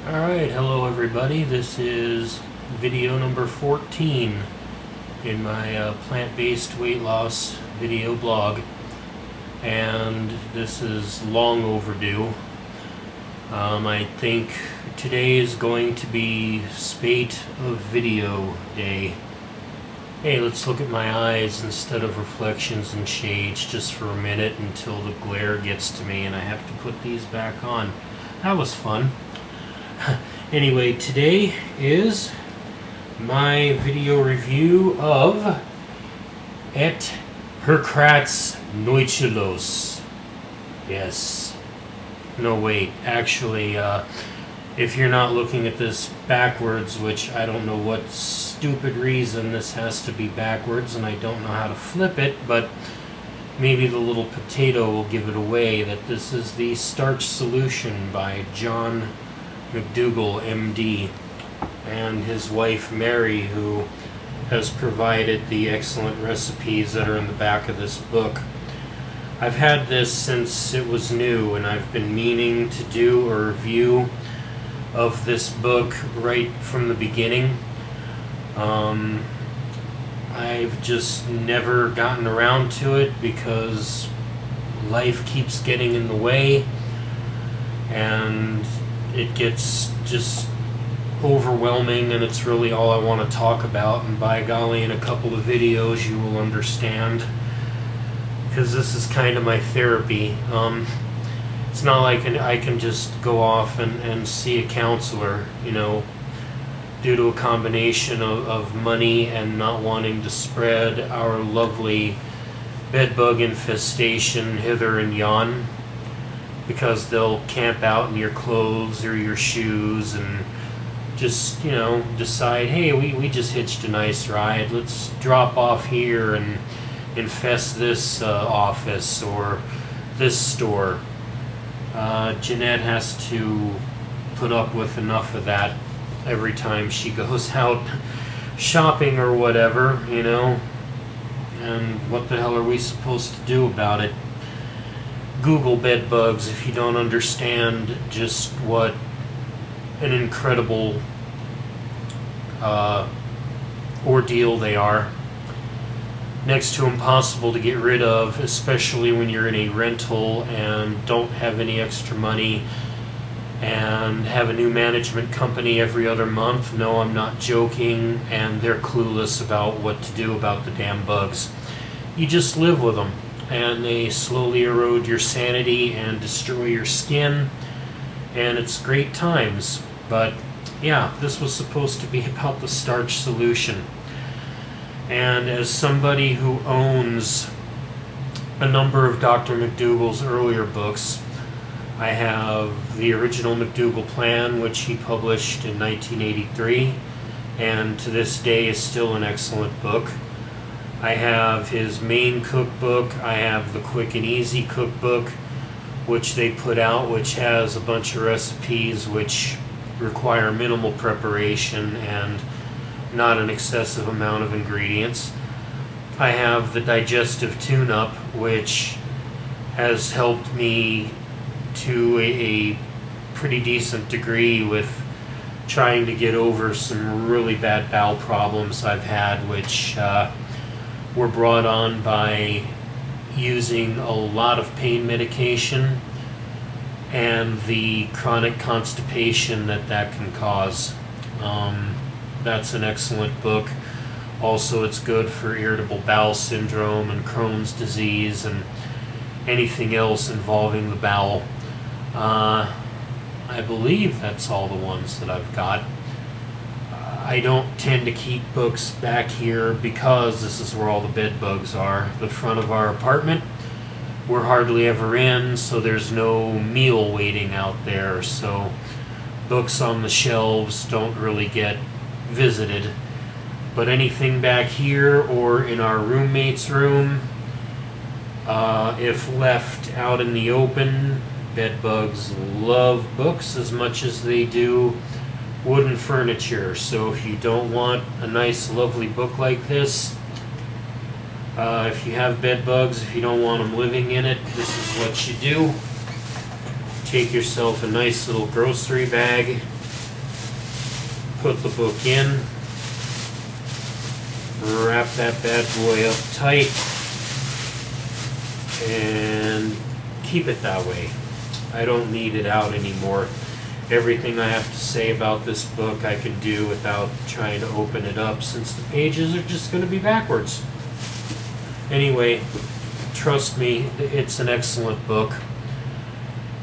Alright, hello everybody. This is video number 14 in my plant-based weight loss video blog, and this is long overdue. I think today is going to be spate of video day. Hey, let's look at my eyes instead of reflections and shades just for a minute until the glare gets to me and I have to put these back on. That was fun. Anyway, today is my video review of Et Herkratz Neuchelos. Yes. No, wait. Actually, if you're not looking at this backwards, which I don't know what stupid reason this has to be backwards, and I don't know how to flip it, but maybe the little potato will give it away, that this is the Starch Solution by John McDougall, MD, and his wife Mary, who has provided the excellent recipes that are in the back of this book. I've had this since it was new, and I've been meaning to do a review of this book right from the beginning. I've just never gotten around to it because life keeps getting in the way, and it gets just overwhelming, and it's really all I want to talk about. And by golly, in a couple of videos you will understand, because this is kind of my therapy. It's not like I can just go off and see a counselor, you know, due to a combination of money and not wanting to spread our lovely bedbug infestation hither and yon, because they'll camp out in your clothes or your shoes and just, you know, decide, hey, we just hitched a nice ride, let's drop off here and infest this office or this store. Jeanette has to put up with enough of that every time she goes out shopping or whatever, you know, and what the hell are we supposed to do about it? Google bed bugs if you don't understand just what an incredible ordeal they are. Next to impossible to get rid of, especially when you're in a rental and don't have any extra money and have a new management company every other month. No, I'm not joking, and they're clueless about what to do about the damn bugs. You just live with them, and they slowly erode your sanity and destroy your skin, and it's great times. But yeah, this was supposed to be about the Starch Solution, and as somebody who owns a number of Dr. McDougall's earlier books, I have the original McDougall Plan, which he published in 1983, and to this day is still an excellent book. I have his main cookbook. I have the Quick and Easy cookbook, which they put out, which has a bunch of recipes which require minimal preparation and not an excessive amount of ingredients. I have the Digestive Tune-Up, which has helped me to a pretty decent degree with trying to get over some really bad bowel problems I've had, which were brought on by using a lot of pain medication and the chronic constipation that can cause. That's an excellent book. Also, it's good for irritable bowel syndrome and Crohn's disease and anything else involving the bowel. I believe that's all the ones that I've got. I don't tend to keep books back here because this is where all the bed bugs are. The front of our apartment, we're hardly ever in, so there's no meal waiting out there, so books on the shelves don't really get visited. But anything back here or in our roommate's room, if left out in the open, bed bugs love books as much as they do wooden furniture. So if you don't want a nice lovely book like this, if you have bed bugs, if you don't want them living in it, this is what you do. Take yourself a nice little grocery bag put the book in, wrap that bad boy up tight, and keep it that way. I don't need it out anymore. Everything I have to say about this book I can do without trying to open it up, since the pages are just going to be backwards. Anyway, trust me, it's an excellent book,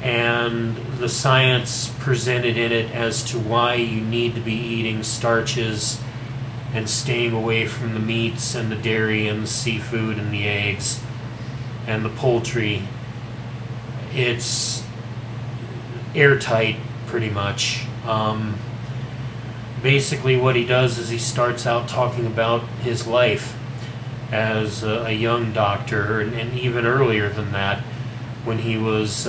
and the science presented in it as to why you need to be eating starches and staying away from the meats and the dairy and the seafood and the eggs and the poultry, it's airtight pretty much. Basically what he does is he starts out talking about his life as a young doctor, and even earlier than that, when he was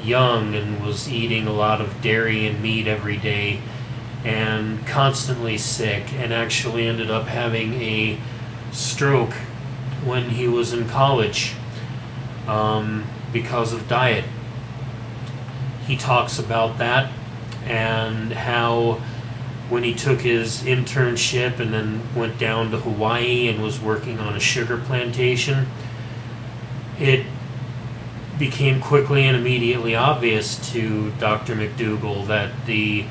young and was eating a lot of dairy and meat every day and constantly sick, and actually ended up having a stroke when he was in college because of diet. He talks about that, and how when he took his internship and then went down to Hawaii and was working on a sugar plantation, it became quickly and immediately obvious to Dr. McDougall that the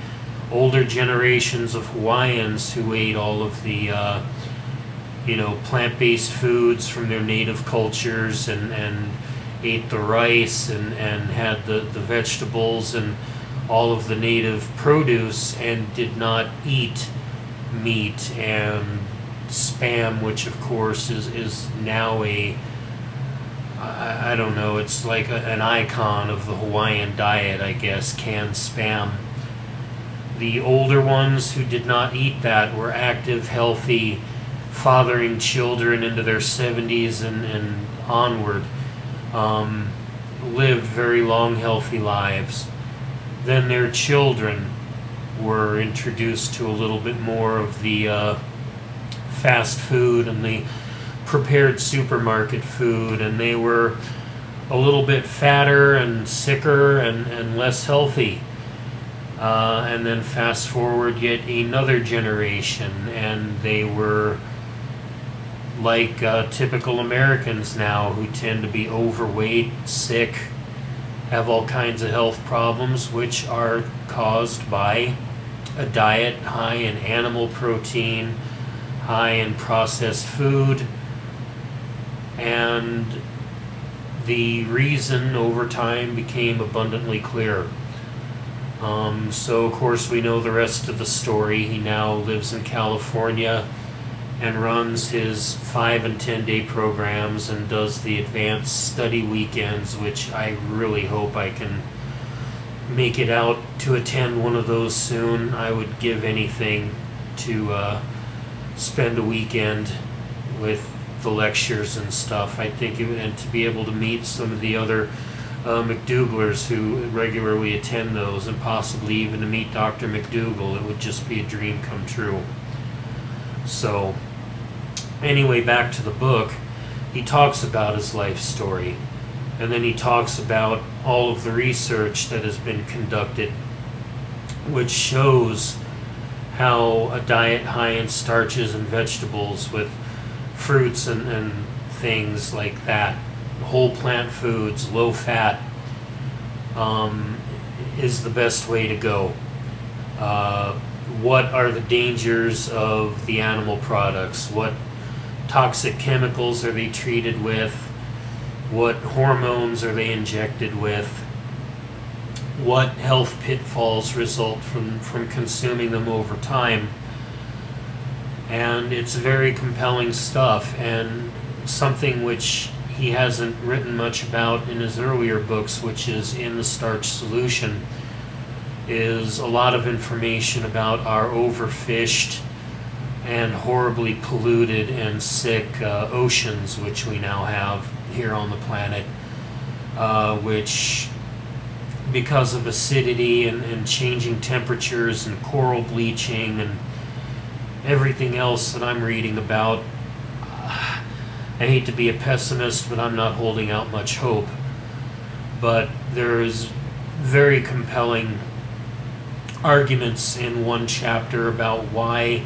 older generations of Hawaiians who ate all of the plant-based foods from their native cultures and ate the rice and had the vegetables and all of the native produce, and did not eat meat and spam, which of course is now I don't know, it's like an icon of the Hawaiian diet, I guess, canned spam. The older ones who did not eat that were active, healthy, fathering children into their 70s and onward, lived very long, healthy lives. Then their children were introduced to a little bit more of the fast food and the prepared supermarket food, and they were a little bit fatter and sicker and less healthy. And then fast forward yet another generation, and they were like typical Americans now, who tend to be overweight, sick, have all kinds of health problems, which are caused by a diet high in animal protein, high in processed food. And the reason over time became abundantly clear. So of course we know the rest of the story. He now lives in California and runs his 5 and 10 day programs and does the advanced study weekends, which I really hope I can make it out to attend one of those soon. I would give anything to spend a weekend with the lectures and stuff. I think and to be able to meet some of the other McDougallers who regularly attend those, and possibly even to meet Dr. McDougall, it would just be a dream come true. So anyway, back to the book. He talks about his life story, and then he talks about all of the research that has been conducted, which shows how a diet high in starches and vegetables, with fruits and things like that, whole plant foods, low fat, is the best way to go. What are the dangers of the animal products? What toxic chemicals are they treated with? What hormones are they injected with? What health pitfalls result from consuming them over time? And it's very compelling stuff, and something which he hasn't written much about in his earlier books, which is in the Starch Solution, is a lot of information about our overfished and horribly polluted and sick oceans, which we now have here on the planet, which, because of acidity and changing temperatures and coral bleaching and everything else that I'm reading about, I hate to be a pessimist, but I'm not holding out much hope. But there is very compelling arguments in one chapter about why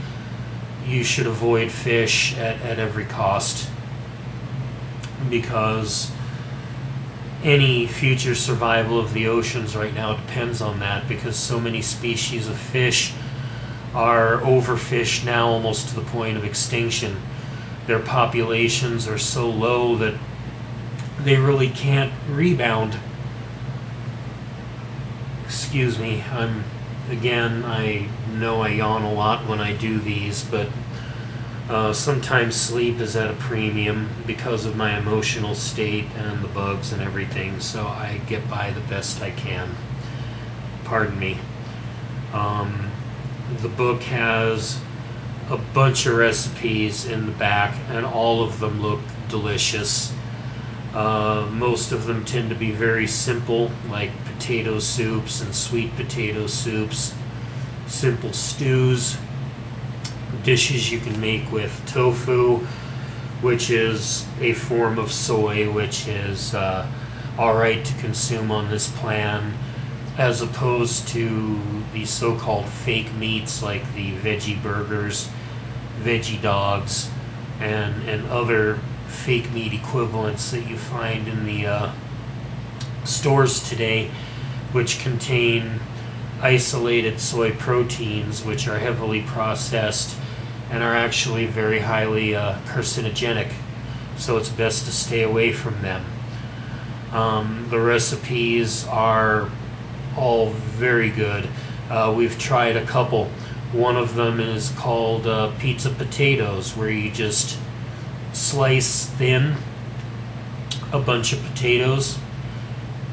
you should avoid fish at every cost, because any future survival of the oceans right now depends on that, because so many species of fish are overfished now almost to the point of extinction. Their populations are so low that they really can't rebound. Excuse me, I know I yawn a lot when I do these, but sometimes sleep is at a premium because of my emotional state and the bugs and everything, so I get by the best I can. Pardon me. The book has a bunch of recipes in the back, and all of them look delicious. Most of them tend to be very simple, like potato soups and sweet potato soups, simple stews, dishes you can make with tofu, which is a form of soy, which is alright to consume on this plan, as opposed to the so-called fake meats like the veggie burgers, veggie dogs, and other fake meat equivalents that you find in the stores today, which contain isolated soy proteins, which are heavily processed and are actually very highly carcinogenic, so it's best to stay away from them. The recipes are all very good. We've tried a couple. One of them is called pizza potatoes, where you just slice thin a bunch of potatoes,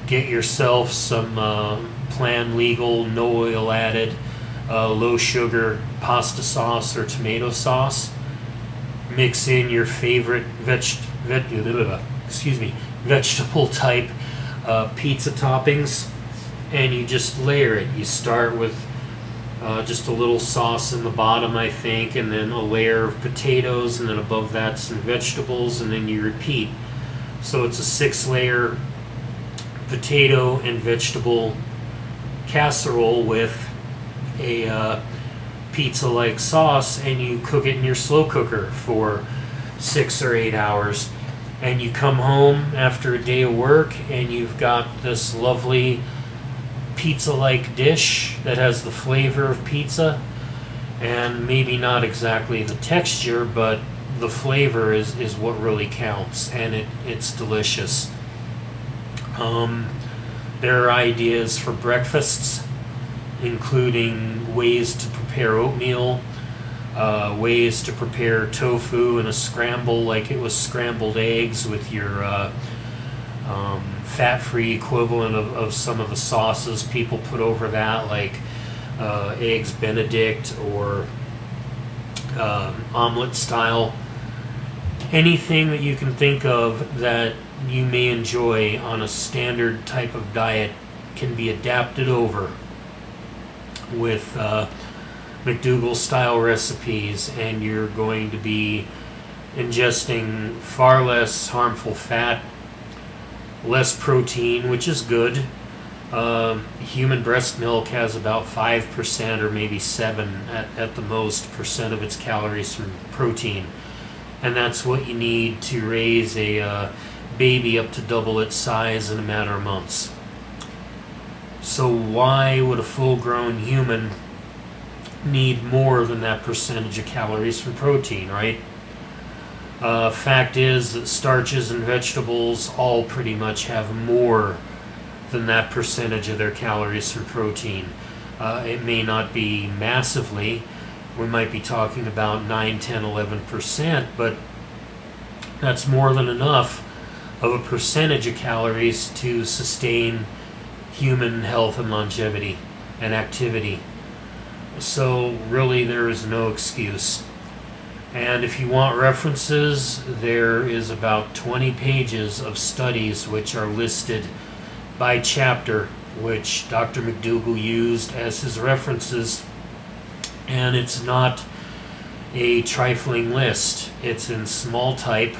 get yourself some Plan Legal, no oil added, low sugar pasta sauce or tomato sauce. Mix in your favorite vegetable type pizza toppings, and you just layer it. You start with just a little sauce in the bottom, I think, and then a layer of potatoes, and then above that some vegetables, and then you repeat. So it's a 6-layer potato and vegetable casserole with a pizza-like sauce, and you cook it in your slow cooker for 6 or 8 hours. And you come home after a day of work, and you've got this lovely pizza-like dish that has the flavor of pizza, and maybe not exactly the texture, but the flavor is what really counts, and it's delicious. There are ideas for breakfasts, including ways to prepare oatmeal, ways to prepare tofu in a scramble, like it was scrambled eggs, with your fat-free equivalent of some of the sauces people put over that, like eggs Benedict or omelet style. Anything that you can think of that you may enjoy on a standard type of diet can be adapted over with McDougall style recipes, and you're going to be ingesting far less harmful fat, less protein, which is good. Human breast milk has about 5% or maybe 7 at the most percent of its calories from protein, and that's what you need to raise a baby up to double its size in a matter of months. So why would a full-grown human need more than that percentage of calories from protein, right? Fact is that starches and vegetables all pretty much have more than that percentage of their calories from protein. It may not be massively. We might be talking about 9, 10, 11%, but that's more than enough of a percentage of calories to sustain human health and longevity and activity. So really there is no excuse. And if you want references, there is about 20 pages of studies which are listed by chapter, which Dr. McDougall used as his references. And it's not a trifling list. It's in small type,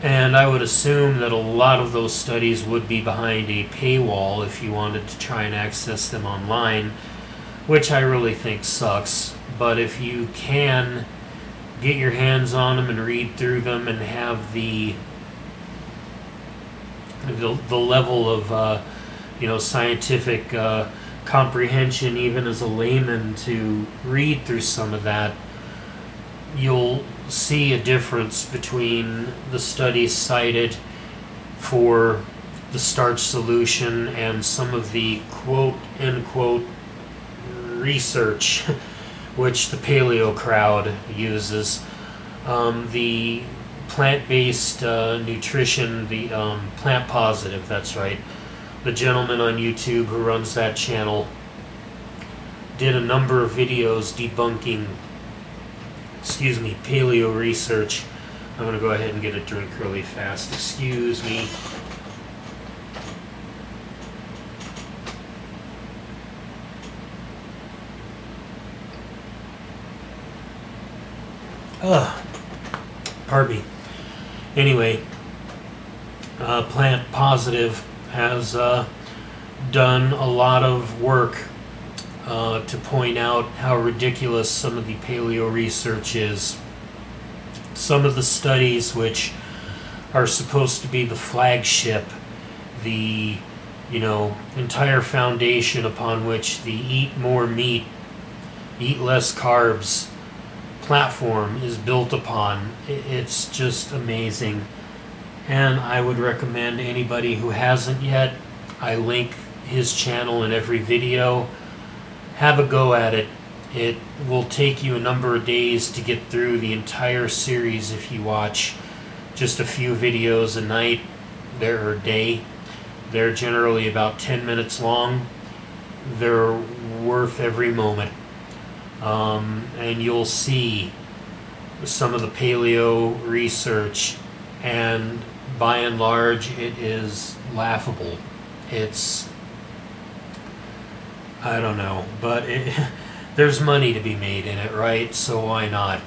And I would assume that a lot of those studies would be behind a paywall if you wanted to try and access them online, which I really think sucks. But if you can get your hands on them and read through them and have the level of scientific comprehension, even as a layman, to read through some of that, you'll see a difference between the studies cited for the Starch Solution and some of the quote-unquote research which the paleo crowd uses. The plant-based nutrition, the plant positive, that's right. The gentleman on YouTube who runs that channel did a number of videos debunking paleo research. I'm going to go ahead and get a drink really fast. Excuse me. Pardon me. Anyway, Plant Positive has done a lot of work to point out how ridiculous some of the paleo research is. Some of the studies which are supposed to be the flagship, the entire foundation upon which the eat more meat, eat less carbs platform is built upon. It's just amazing. And I would recommend anybody who hasn't yet, I link his channel in every video, have a go at it. It will take you a number of days to get through the entire series if you watch just a few videos a night or a day. They're generally about 10 minutes long. They're worth every moment. And you'll see some of the paleo research, and by and large it is laughable. It's, I don't know, but there's money to be made in it, right? So why not?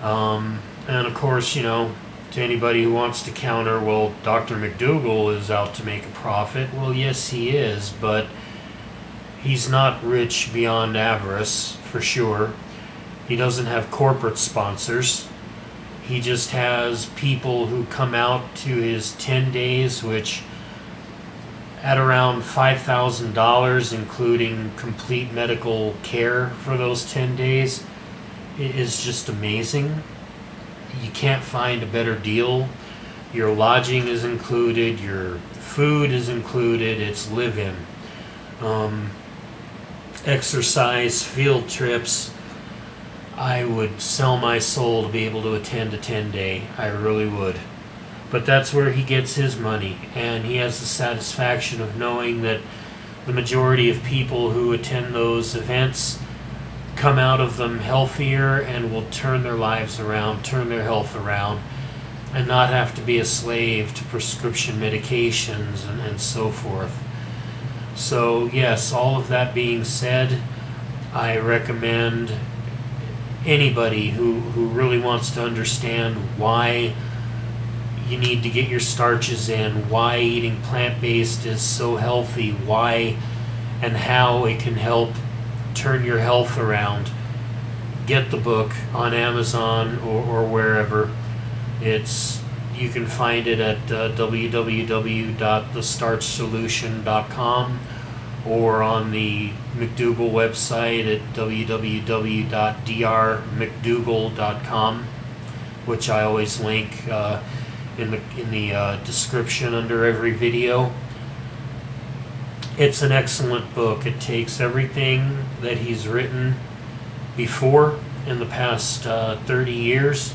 And of course, to anybody who wants to counter, well, Dr. McDougall is out to make a profit. Well, yes, he is, but he's not rich beyond avarice, for sure. He doesn't have corporate sponsors. He just has people who come out to his 10 days, which at around $5,000, including complete medical care for those 10 days, it is just amazing. You can't find a better deal. Your lodging is included, your food is included, it's live-in. Exercise, field trips. I would sell my soul to be able to attend a 10-day. I really would. But that's where he gets his money, and he has the satisfaction of knowing that the majority of people who attend those events come out of them healthier and will turn their lives around, turn their health around, and not have to be a slave to prescription medications and so forth. So yes, all of that being said, I recommend anybody who really wants to understand why you need to get your starches in, why eating plant-based is so healthy, why and how it can help turn your health around. Get the book on Amazon or wherever. You can find it at www.thestarchsolution.com or on the McDougall website at www.drmcdougall.com, which I always link in the description under every video. It's an excellent book. It takes everything that he's written before in the past 30 years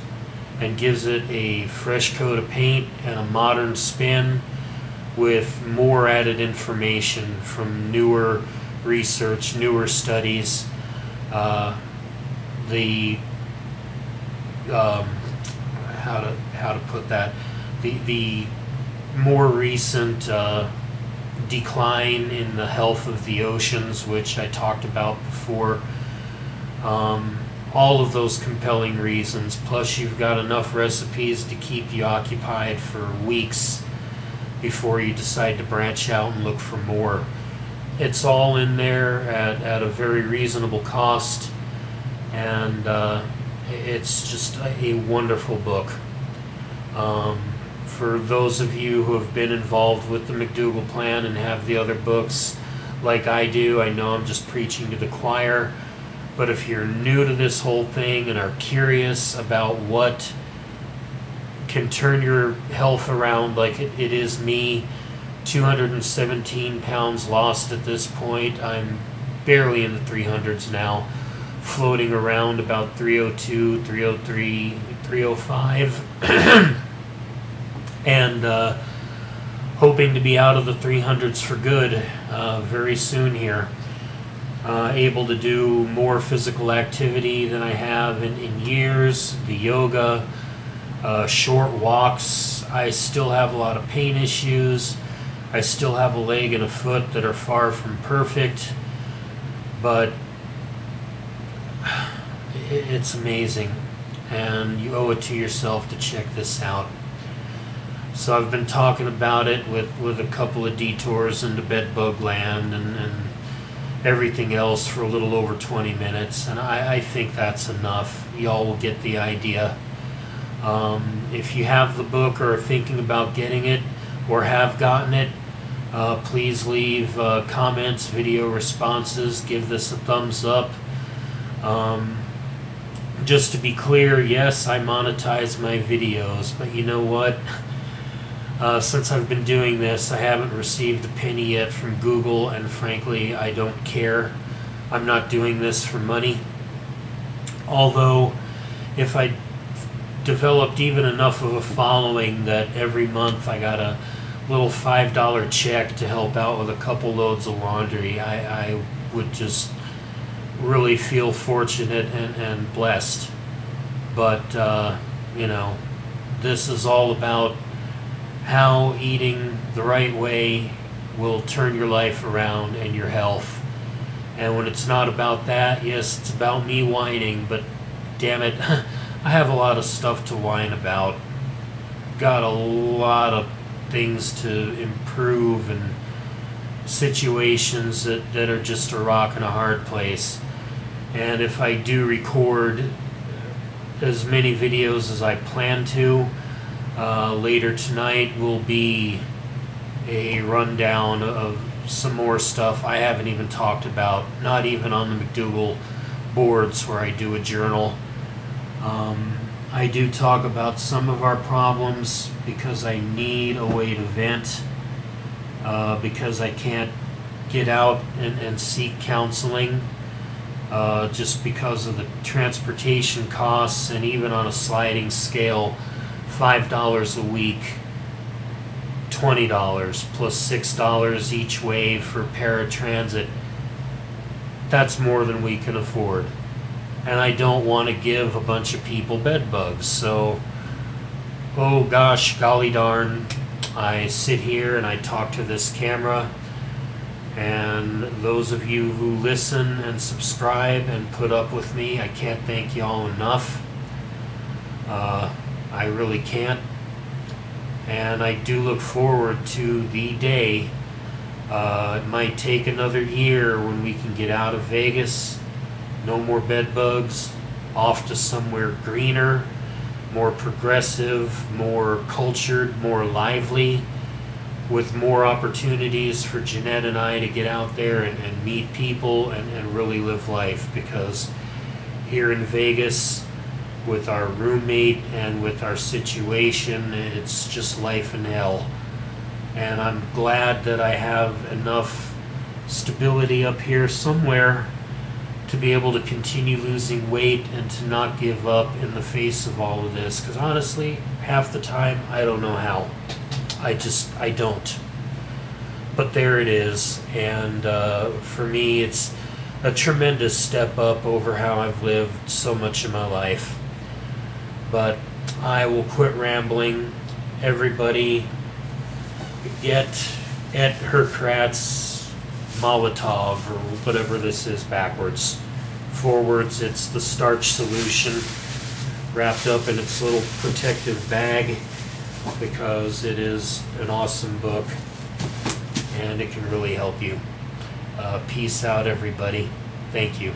and gives it a fresh coat of paint and a modern spin with more added information from newer research, newer studies. How to put that? The more recent decline in the health of the oceans, which I talked about before. all of those compelling reasons. Plus, you've got enough recipes to keep you occupied for weeks before you decide to branch out and look for more. It's all in there at a very reasonable cost, and it's just a wonderful book. For those of you who have been involved with the McDougall plan and have the other books like I do, I know I'm just preaching to the choir, but if you're new to this whole thing and are curious about what can turn your health around like it is me, 217 pounds lost at this point. I'm barely in the 300s now, floating around about 302, 303, 305. And hoping to be out of the 300s for good very soon here. Able to do more physical activity than I have in years. The yoga, short walks. I still have a lot of pain issues. I still have a leg and a foot that are far from perfect, but it's amazing, and you owe it to yourself to check this out. So I've been talking about it with a couple of detours into bedbug land and everything else for a little over 20 minutes, and I think that's enough. Y'all will get the idea. If you have the book or are thinking about getting it or have gotten it, please leave comments, video responses, give this a thumbs up. Just to be clear, yes, I monetize my videos, but you know what? Since I've been doing this, I haven't received a penny yet from Google, and frankly, I don't care. I'm not doing this for money. Although, if I developed even enough of a following that every month I got a little $5 check to help out with a couple loads of laundry, I would just really feel fortunate and blessed. But, you know, this is all about how eating the right way will turn your life around and your health. And when it's not about that, yes, it's about me whining, but damn it, I have a lot of stuff to whine about. Got a lot of things to improve and situations that are just a rock and a hard place. And if I do record as many videos as I plan to, later tonight will be a rundown of some more stuff I haven't even talked about, not even on the McDougall boards where I do a journal. I do talk about some of our problems because I need a way to vent, because I can't get out and seek counseling, just because of the transportation costs, and even on a sliding scale, $5 a week, $20 plus $6 each way for paratransit. That's more than we can afford. And I don't want to give a bunch of people bed bugs. So, oh gosh, golly darn, I sit here and I talk to this camera. And those of you who listen and subscribe and put up with me, I can't thank y'all enough. I really can't. And I do look forward to the day. It might take another year when we can get out of Vegas. No more bed bugs. Off to somewhere greener, more progressive, more cultured, more lively, with more opportunities for Jeanette and I to get out there and meet people and really live life. Because here in Vegas, with our roommate and with our situation, it's just life in hell. And I'm glad that I have enough stability up here somewhere to be able to continue losing weight and to not give up in the face of all of this. Because honestly, half the time, I don't know how. I don't. But there it is. And for me, it's a tremendous step up over how I've lived so much of my life. But I will quit rambling. Everybody get at Herkratz Molotov, or whatever this is backwards. Forwards, it's the Starch Solution wrapped up in its little protective bag, because it is an awesome book and it can really help you. Peace out, everybody. Thank you.